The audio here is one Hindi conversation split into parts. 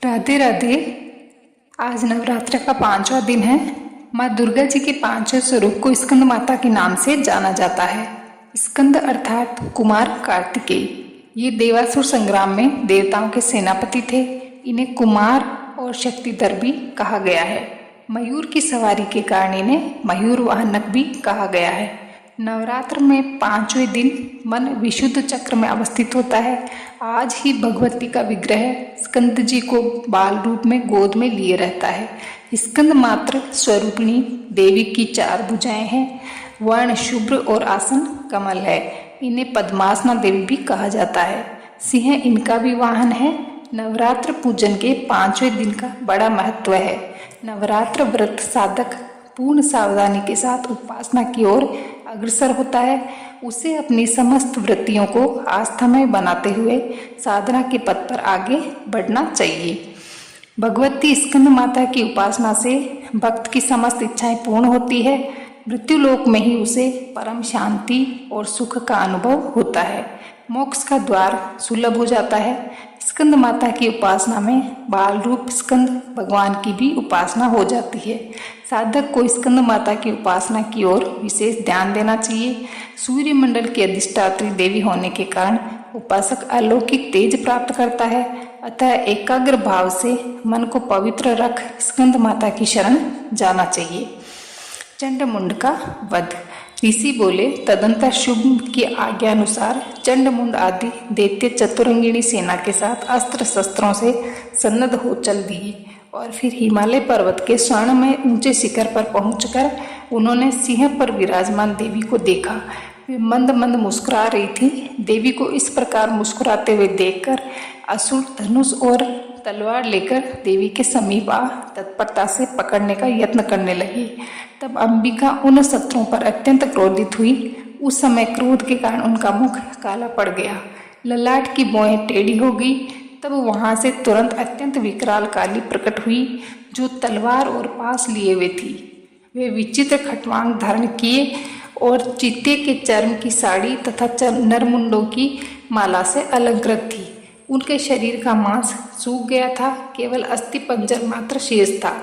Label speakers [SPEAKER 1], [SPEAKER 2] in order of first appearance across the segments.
[SPEAKER 1] राधे राधे। आज नवरात्र का 5वां दिन है। माँ दुर्गा जी के 5वें स्वरूप को स्कंद माता के नाम से जाना जाता है। स्कंद अर्थात कुमार कार्तिकेय। ये देवासुर संग्राम में देवताओं के सेनापति थे। इन्हें कुमार और शक्तिधर भी कहा गया है। मयूर की सवारी के कारण इन्हें मयूर वाहनक भी कहा गया है। नवरात्र में 5वें दिन मन विशुद्ध चक्र में अवस्थित होता है। आज ही भगवती का विग्रह स्कंद जी को बाल रूप में गोद में लिए रहता है। स्कंद मात्र स्वरूपिणी देवी की 4 भुजाएं हैं। वर्ण शुभ्र और आसन कमल है। इन्हें पद्मासना देवी भी कहा जाता है। सिंह इनका भी वाहन है। नवरात्र पूजन के 5वें दिन का बड़ा महत्व है। नवरात्र व्रत साधक पूर्ण सावधानी के साथ उपासना की ओर अग्रसर होता है। उसे अपनी समस्त वृत्तियों को आस्थामय बनाते हुए साधना के पथ पर आगे बढ़ना चाहिए। भगवती स्कंद माता की उपासना से भक्त की समस्त इच्छाएं पूर्ण होती है। मृत्युलोक में ही उसे परम शांति और सुख का अनुभव होता है। मोक्ष का द्वार सुलभ हो जाता है। स्कंद माता की उपासना में बाल रूप स्कंद भगवान की भी उपासना हो जाती है। साधक को स्कंद माता की उपासना की ओर विशेष ध्यान देना चाहिए। सूर्य मंडल की अधिष्ठात्री देवी होने के कारण उपासक अलौकिक तेज प्राप्त करता है। अतः एकाग्र भाव से मन को पवित्र रख स्कंद माता की शरण जाना चाहिए। चंडमुंड का वध। ऋषि बोले, तदंतर शुभ की आज्ञा अनुसार चंडमुंड आदि दैत्य चतुरंगिणी सेना के साथ अस्त्र शस्त्रों से सन्नद्ध हो चल दिए और फिर हिमालय पर्वत के स्वर्ण में ऊंचे शिखर पर पहुंचकर उन्होंने सिंह पर विराजमान देवी को देखा। वे मंद मंद मुस्कुरा रही थी। देवी को इस प्रकार मुस्कुराते हुए देखकर असुर धनुष और तलवार लेकर देवी के समीप आ तत्परता से पकड़ने का यत्न करने लगी। तब अंबिका उन शत्रुओं पर अत्यंत क्रोधित हुई। उस समय क्रोध के कारण उनका मुख काला पड़ गया, ललाट की भौहें टेढ़ी हो गई। तब वहां से तुरंत अत्यंत विकराल काली प्रकट हुई, जो तलवार और पास लिए हुए थी। वे विचित्र खटवांग धारण किए और चीते के चर्म की साड़ी तथा नरमुंडों की माला से अलंकृत थी। उनके शरीर का मांस सूख गया था, केवल अस्थि पंजर मात्र शेष था।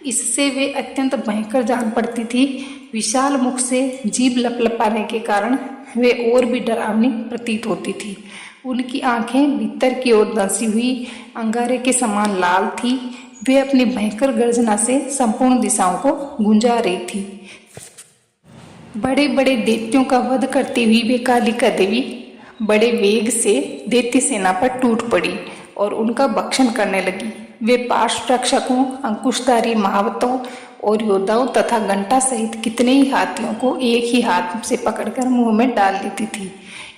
[SPEAKER 1] इससे वे अत्यंत भयंकर जान पड़ती थी। विशाल मुख से जीभ लपलपाने के कारण वे और भी डरावनी प्रतीत होती थी। उनकी आंखें भीतर की ओर धंसी हुई अंगारे के समान लाल थी। वे अपनी भयंकर गर्जना से संपूर्ण दिशाओं को गुंजा रही थी। बड़े बड़े दैत्यों का वध करती हुई वे कालिका देवी बड़े वेग से दैत्य सेना पर टूट पड़ी और उनका भक्षण करने लगी। वे पार्श्व रक्षकों, अंकुशधारी महावतों और योद्धाओं तथा घंटा सहित कितने ही हाथियों को एक ही हाथ से पकड़कर मुंह में डाल लेती थी।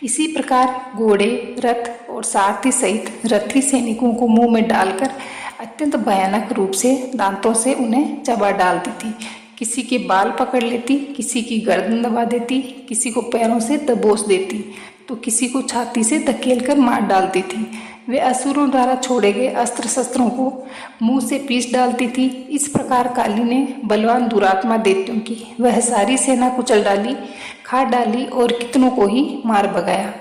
[SPEAKER 1] इसी प्रकार घोड़े, रथ और सारथी सहित रथी सैनिकों को मुंह में डालकर अत्यंत भयानक रूप से दांतों से उन्हें चबा डालती थी। किसी के बाल पकड़ लेती, किसी की गर्दन दबा देती, किसी को पैरों से दबोच देती तो किसी को छाती से धकेलकर मार डालती थी। वे असुरों द्वारा छोड़े गए अस्त्र शस्त्रों को मुंह से पीस डालती थी। इस प्रकार काली ने बलवान दुरात्मा दैत्यों की वह सारी सेना कुचल डाली, खा डाली और कितनों को ही मार भगाया।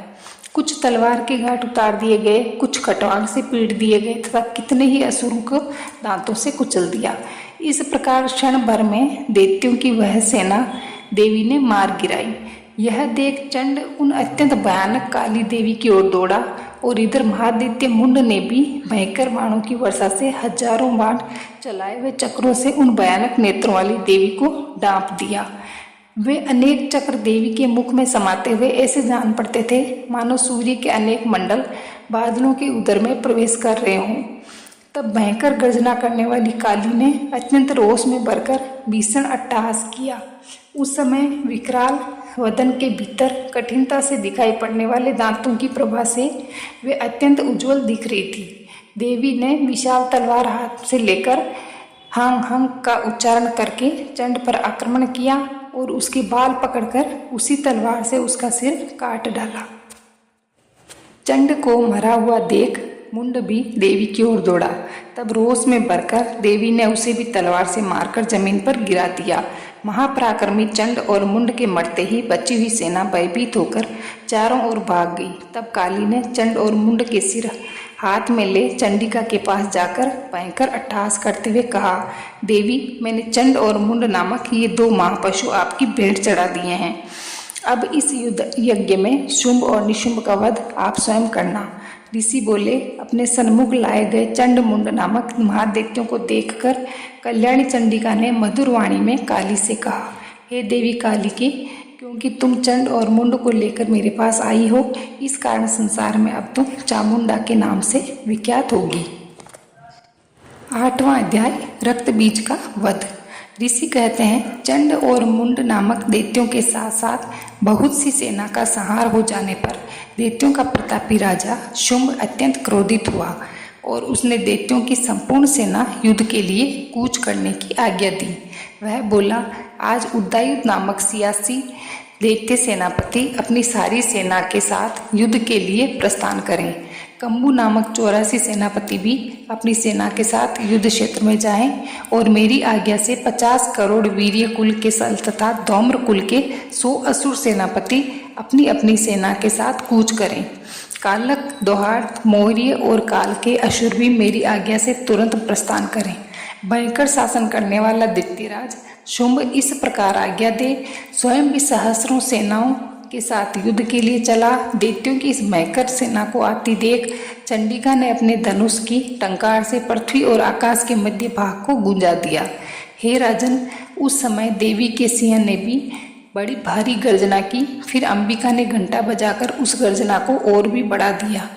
[SPEAKER 1] कुछ तलवार के घाट उतार दिए गए, कुछ खटवांग से पीट दिए गए तथा कितने ही असुरों को दांतों से कुचल दिया। इस प्रकार क्षण भर में दैत्यों की वह सेना देवी ने मार गिराई। यह देख चंड उन अत्यंत भयानक काली देवी की ओर दौड़ा और इधर महादैत्य मुंड ने भी भयंकर बाणों की वर्षा से हजारों बाण चलाए हुए चक्रों से उन भयानक नेत्रों वाली देवी को डांप दिया। वे अनेक चक्र देवी के मुख में समाते हुए ऐसे जान पड़ते थे मानो सूर्य के अनेक मंडल बादलों के उदर में प्रवेश कर रहे हों। तब भयंकर गर्जना करने वाली काली ने अत्यंत रोष में भरकर भीषण अट्टहास किया। उस समय विकराल वदन के भीतर कठिनता से दिखाई पड़ने वाले दांतों की प्रभा से वे अत्यंत उज्जवल दिख रही थी। देवी ने विशाल तलवार हाथ से लेकर हंग हंग का उच्चारण करके चंड पर आक्रमण किया और उसके बाल पकड़कर उसी तलवार से उसका सिर काट डाला। चंड को मरा हुआ देख मुंड भी देवी की ओर दौड़ा। तब रोष में भरकर देवी ने उसे भी तलवार से मारकर जमीन पर गिरा दिया। महापराक्रमी चंड और मुंड के मरते ही बची हुई सेना भयभीत होकर चारों ओर भाग गई। तब काली ने चंड और मुंड के सिर हाथ में ले चंडिका के पास जाकर भयंकर अट्टहास करते हुए कहा, देवी, मैंने चंड और मुंड नामक ये 2 महापशु आपकी भेंट चढ़ा दिए हैं। अब इस युद्ध यज्ञ में शुंभ और निशुंभ का वध आप स्वयं करना। ऋषि बोले। अपने सन्मुख लाए गए चंड मुंड नामक महादैत्यों को देखकर कल्याणी चंडिका ने मधुर वाणी में काली से कहा, हे देवी कालिके, क्योंकि तुम चंड और मुंड को लेकर मेरे पास आई हो, इस कारण संसार में अब तुम चामुंडा के नाम से विख्यात होगी। 8वां अध्याय, रक्त बीज का वध। ऋषि कहते हैं, चंड और मुंड नामक दैत्यों के साथ साथ बहुत सी सेना का संहार हो जाने पर दैत्यों का प्रतापी राजा शुंभ अत्यंत क्रोधित हुआ और उसने दैत्यों की संपूर्ण सेना युद्ध के लिए कूच करने की आज्ञा दी। वह बोला, आज उद्दायुध नामक 86 दैत्य सेनापति अपनी सारी सेना के साथ युद्ध के लिए प्रस्थान करें। कंबू नामक 84 सेनापति भी अपनी सेना के साथ युद्ध क्षेत्र में जाएं और मेरी आज्ञा से 50 करोड़ वीर्य कुल के सल तथा धौम्र कुल के 100 असुर सेनापति अपनी अपनी सेना के साथ कूच करें। कालक, दोहाड़, मौर्य और काल के असुर भी मेरी आज्ञा से तुरंत प्रस्थान करें। भयंकर शासन करने वाला दैत्यराज शुंभ इस प्रकार आज्ञा दे स्वयं भी सहस्रों सेनाओं के साथ युद्ध के लिए चला। दैत्यों की इस भयंकर सेना को आती देख चंडिका ने अपने धनुष की टंकार से पृथ्वी और आकाश के मध्य भाग को गूंजा दिया। हे राजन, उस समय देवी के सिंह ने भी बड़ी भारी गर्जना की। फिर अंबिका ने घंटा बजाकर उस गर्जना को और भी बढ़ा दिया।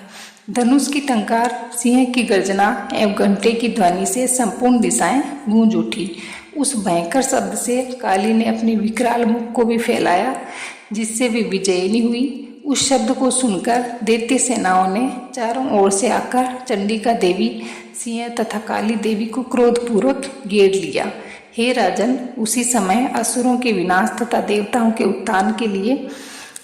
[SPEAKER 1] धनुष की टंकार, सिंह की गर्जना एवं घंटे की ध्वनि से संपूर्ण दिशाएं गूंज उठी। उस भयंकर शब्द से काली ने अपनी विकराल मुख को भी फैलाया, जिससे वे विजयिनी हुई। उस शब्द को सुनकर दैत्य सेनाओं ने चारों ओर से आकर चंडिका देवी, सिंह तथा काली देवी को क्रोधपूर्वक घेर लिया। हे राजन, उसी समय असुरों के विनाश तथा देवताओं के उत्थान के लिए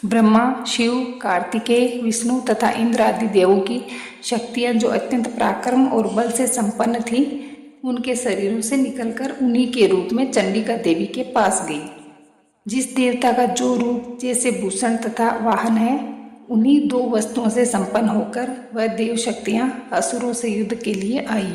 [SPEAKER 1] ब्रह्मा, शिव, कार्तिकेय, विष्णु तथा इंद्र आदि देवों की शक्तियां जो अत्यंत पराक्रम और बल से संपन्न थी, उनके शरीरों से निकलकर उन्हीं के रूप में चंडिका देवी के पास गई। जिस देवता का जो रूप जैसे भूषण तथा वाहन है, उन्हीं 2 वस्तुओं से संपन्न होकर वह देव शक्तियां असुरों से युद्ध के लिए आई।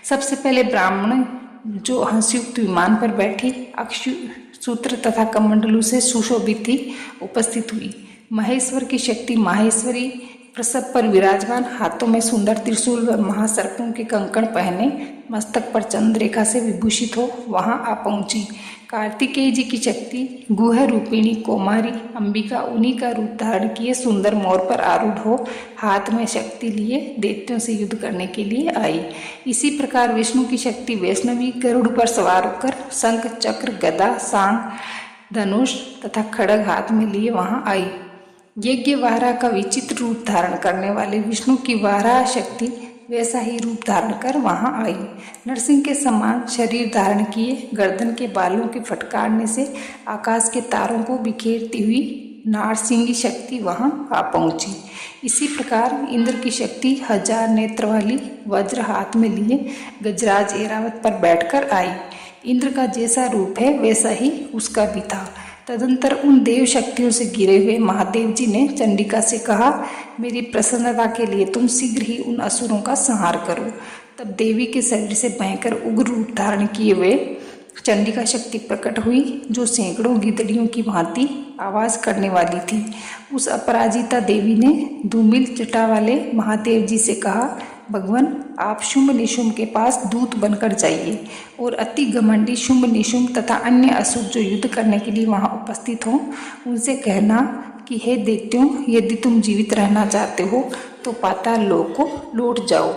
[SPEAKER 1] सबसे पहले ब्राह्मण जो हंसयुक्त विमान पर बैठी अक्षु सूत्र तथा कमंडलू से सुशोभित थी, उपस्थित हुई। महेश्वर की शक्ति माहेश्वरी प्रसव पर विराजमान, हाथों में सुंदर त्रिशूल व महासर्पों के कंकण पहने, मस्तक पर चंद्ररेखा से विभूषित हो वहां आ पहुंची। कार्तिकेय जी की शक्ति गुह रूपिणी कौमारी अंबिका उन्हीं का रूप धारण किए सुंदर मोर पर आरूढ़ हो हाथ में शक्ति लिए दैत्यों से युद्ध करने के लिए आई। इसी प्रकार विष्णु की शक्ति वैष्णवी गरुड़ पर सवार होकर शंख, चक्र, गदा, सांग, धनुष तथा खड्ग हाथ में लिए वहां आई। यज्ञ वाहरा का विचित्र रूप धारण करने वाले विष्णु की वाहरा शक्ति वैसा ही रूप धारण कर वहां आई। नरसिंह के समान शरीर धारण किए गर्दन के बालों के फटकारने से आकाश के तारों को बिखेरती हुई नारसिंगी शक्ति वहां आ पहुंची। इसी प्रकार इंद्र की शक्ति 1000 नेत्र वाली वज्र हाथ में लिए गजराज ऐरावत पर बैठकर आई। इंद्र का जैसा रूप है वैसा ही उसका भी था। तदंतर उन देव शक्तियों से घिरे हुए महादेव जी ने चंडिका से कहा, मेरी प्रसन्नता के लिए तुम शीघ्र ही उन असुरों का संहार करो। तब देवी के शरीर से भयंकर उग्र रूप धारण किए हुए चंडिका शक्ति प्रकट हुई, जो सैकड़ों गिदड़ियों की भांति आवाज करने वाली थी। उस अपराजिता देवी ने धूमिल जटा वाले महादेव जी से कहा, भगवान, आप शुंभ निशुंभ के पास दूत बनकर जाइए और अति घमंडी शुंभ निशुंभ तथा अन्य असुर जो युद्ध करने के लिए वहां उपस्थित हों, उनसे कहना कि हे दैत्यों, यदि तुम जीवित रहना चाहते हो तो पाताल लोक को लौट जाओ।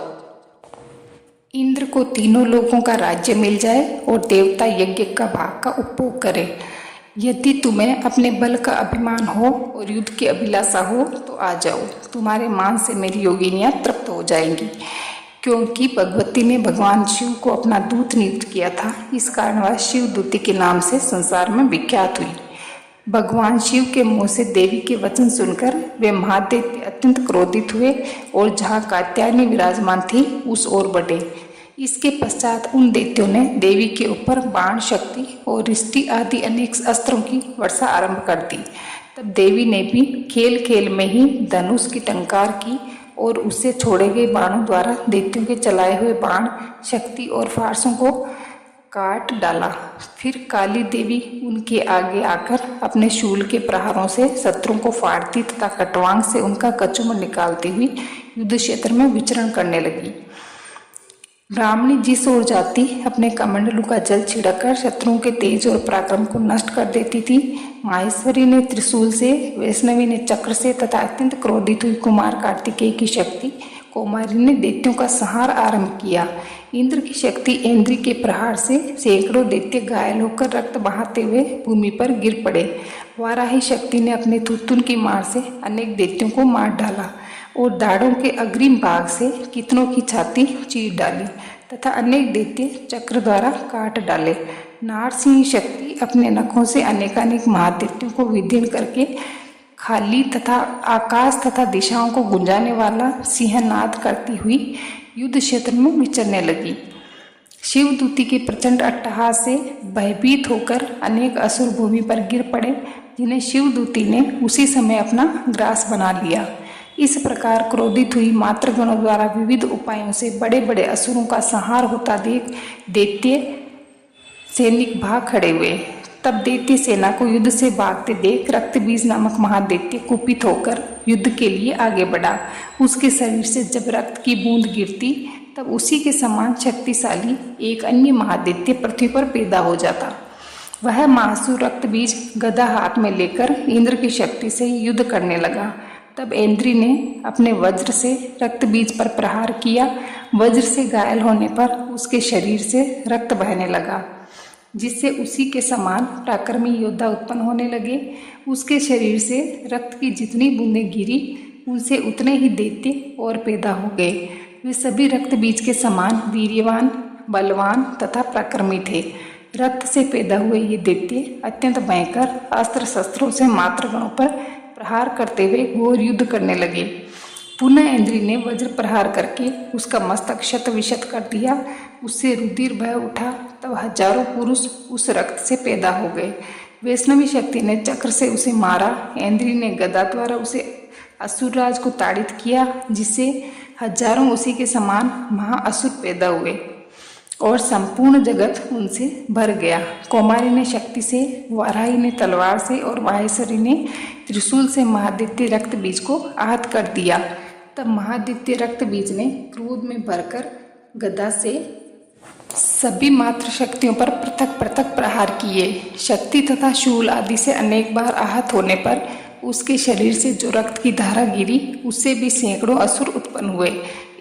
[SPEAKER 1] इंद्र को तीनों लोकों का राज्य मिल जाए और देवता यज्ञ का भाग का उपभोग करें। यदि तुम्हें अपने बल का अभिमान हो और युद्ध की अभिलाषा हो तो आ जाओ, तुम्हारे मान से मेरी योगिनियां तृप्त हो जाएंगी। क्योंकि भगवती ने भगवान शिव को अपना दूत नियुक्त किया था, इस कारण वह शिव दूती के नाम से संसार में विख्यात हुई। भगवान शिव के मुंह से देवी के वचन सुनकर वे महादेव अत्यंत क्रोधित हुए और जहाँ कात्यायनी विराजमान थी उस ओर बढ़े। इसके पश्चात उन दैत्यों ने देवी के ऊपर बाण शक्ति और रिष्टि आदि अनेक अस्त्रों की वर्षा आरंभ कर दी। तब देवी ने भी खेल खेल में ही धनुष की टंकार की और उससे छोड़े गए बाणों द्वारा दैत्यों के चलाए हुए बाण शक्ति और फारसों को काट डाला। फिर काली देवी उनके आगे आकर अपने शूल के प्रहारों से शत्रुओं को फाड़ती तथा कटवांग से उनका कचुमर निकालती हुई युद्ध क्षेत्र में विचरण करने लगी। ब्राह्मणी जिस ओर जाती अपने कमंडलू का जल छिड़ककर शत्रुओं के तेज और पराक्रम को नष्ट कर देती थी। माहेश्वरी ने त्रिशूल से, वैष्णवी ने चक्र से तथा अत्यंत क्रोधित हुई कुमार कार्तिकेय की शक्ति कौमारी ने दैत्यों का संहार आरंभ किया। इंद्र की शक्ति इंद्री के प्रहार से सैकड़ों दैत्य घायल होकर रक्त बहाते हुए भूमि पर गिर पड़े। वाराही शक्ति ने अपने तुतुन की मार से अनेक दैत्यों को मार डाला और दाढ़ों के अग्रिम भाग से कितनों की छाती चीर डाली तथा अनेक दैत्य चक्र द्वारा काट डाले। नारसिंह शक्ति अपने नखों से अनेकानेक महादैत्यों को विदीर्ण करके खाली तथा आकाश तथा दिशाओं को गुंजाने वाला सिंहनाद करती हुई युद्ध क्षेत्र में विचरने लगी। शिवदूती के प्रचंड अट्टहास से भयभीत होकर अनेक असुर भूमि पर गिर पड़े, जिन्हें शिवदूती ने उसी समय अपना ग्रास बना लिया। इस प्रकार क्रोधित हुई मातृगणों द्वारा विविध उपायों से बड़े बड़े असुरों का संहार होता देख दैत्य सैनिक भाग खड़े हुए। तब दैत्य सेना को युद्ध से भागते देख रक्तबीज नामक महादैत्य कुपित होकर युद्ध के लिए आगे बढ़ा। उसके शरीर से जब रक्त की बूंद गिरती तब उसी के समान शक्तिशाली एक अन्य महादैत्य पृथ्वी पर पैदा हो जाता। वह महासुर रक्तबीज गदा हाथ में लेकर इंद्र की शक्ति से युद्ध करने लगा। तब इंद्री ने अपने वज्र से रक्तबीज पर प्रहार किया। वज्र से घायल होने पर उसके शरीर से रक्त बहने लगा, जिससे उसी के समान पराक्रमी योद्धा उत्पन्न होने लगे। उसके शरीर से रक्त की जितनी बूंदें गिरी उनसे उतने ही दैत्य और पैदा हो गए। वे सभी रक्त बीज के समान वीर्यवान, बलवान तथा पराक्रमी थे। रक्त से पैदा हुए ये दैत्य अत्यंत भयंकर अस्त्र शस्त्रों से मातृगणों पर प्रहार करते हुए घोर युद्ध करने लगे। पुनः इंद्री ने वज्र प्रहार करके उसका मस्तक शत विशत कर दिया। उससे रुधिर बह उठा। तब हजारों पुरुष उस रक्त से पैदा हो गए। वैष्णवी शक्ति ने चक्र से उसे मारा। इंद्री ने गदा द्वारा उसे असुरराज को ताड़ित किया, जिससे हजारों उसी के समान महाअसुर पैदा हुए और संपूर्ण जगत उनसे भर गया। कौमारी ने शक्ति से, वाराही ने तलवार से और माहेश्वरी ने त्रिशूल से महादित्य रक्त बीज को आहत कर दिया। तब महादित्य रक्त बीज ने क्रोध में भरकर गदा से सभी मात्र शक्तियों पर पृथक पृथक प्रहार किए। शक्ति तथा शूल आदि से अनेक बार आहत होने पर उसके शरीर से जो रक्त की धारा गिरी उससे भी सैकड़ों असुर उत्पन्न हुए।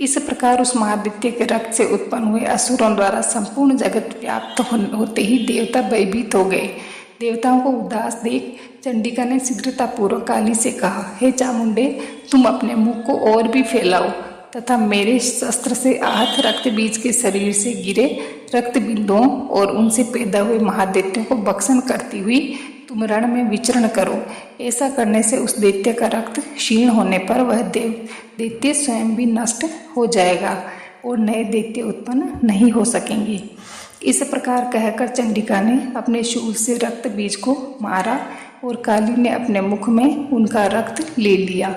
[SPEAKER 1] इस प्रकार उस महादित्य के रक्त से उत्पन्न हुए असुरों द्वारा संपूर्ण जगत व्याप्त होते ही देवता भयभीत हो गए। देवताओं को उदास देख चंडिका ने शीघ्रतापूर्वक काली से कहा, हे चामुंडे, तुम अपने मुख को और भी फैलाओ तथा मेरे शस्त्र से आहत रक्त बीज के शरीर से गिरे रक्त बिंदुओं और उनसे पैदा हुए महादैत्यों को भक्षण करती हुई तुम रण में विचरण करो। ऐसा करने से उस दैत्य का रक्त क्षीण होने पर वह दैत्य स्वयं भी नष्ट हो जाएगा और नए दैत्य उत्पन्न नहीं हो सकेंगे। इस प्रकार कहकर चंडिका ने अपने शूल से रक्त बीज को मारा और काली ने अपने मुख में उनका रक्त ले लिया।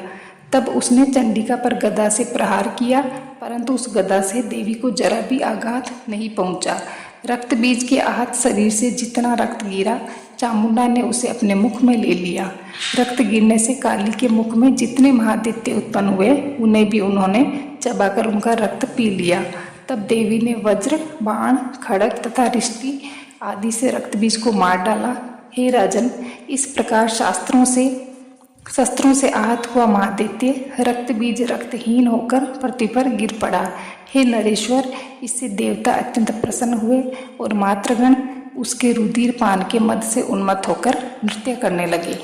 [SPEAKER 1] तब उसने चंडिका पर गदा से प्रहार किया, परंतु उस गदा से देवी को जरा भी आघात नहीं पहुंचा। रक्त बीज के आहत शरीर से जितना रक्त गिरा चामुंडा ने उसे अपने मुख में ले लिया। रक्त गिरने से काली के मुख में जितने महादैत्य उत्पन्न हुए उन्हें भी उन्होंने चबाकर उनका रक्त पी लिया। तब देवी ने वज्र, बाण, खड़ग तथा रिष्टि आदि से रक्त बीज को मार डाला। हे राजन, इस प्रकार शस्त्रों से आहत हुआ महादैत्य रक्त बीज रक्तहीन होकर पृथ्वी पर गिर पड़ा। हे नरेश्वर, इससे देवता अत्यंत प्रसन्न हुए और मातृगण उसके रुधिर पान के मद से उन्मत्त होकर नृत्य करने लगे।